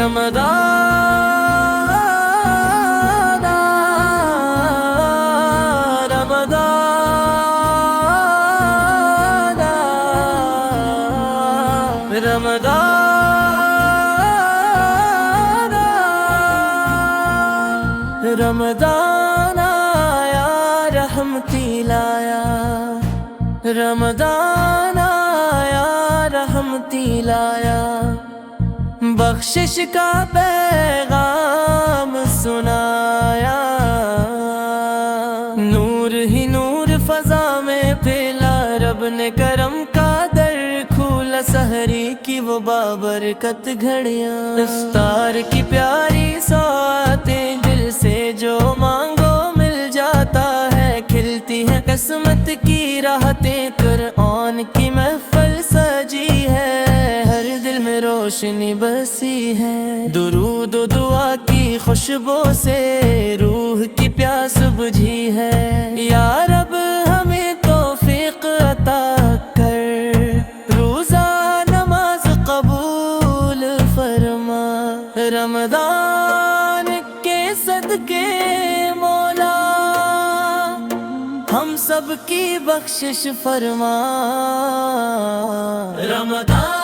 رمضان رمضان رمضان رمضان آیا رحمتی لایا، رمضان آیا رحمتی لایا، بخشش کا پیغام سنایا، نور ہی نور فضا میں پھیلا، رب نے کرم کا در کھولا، سحری کی وہ بابرکت گھڑیاں، افطار کی پیاری سواتیں، دل سے جو مانگو مل جاتا ہے، کھلتی ہے قسمت کی راحتیں، قرآن کی محفل سجی ہے، ہر دل میں روشنی بسی ہے، درود و دعا کی خوشبو سے روح کی پیاس بجھی ہے، یا رب ہمیں توفیق عطا کر، روزہ نماز قبول فرما، رمضان کے صدقے مولا ہم سب کی بخشش فرما، رمضان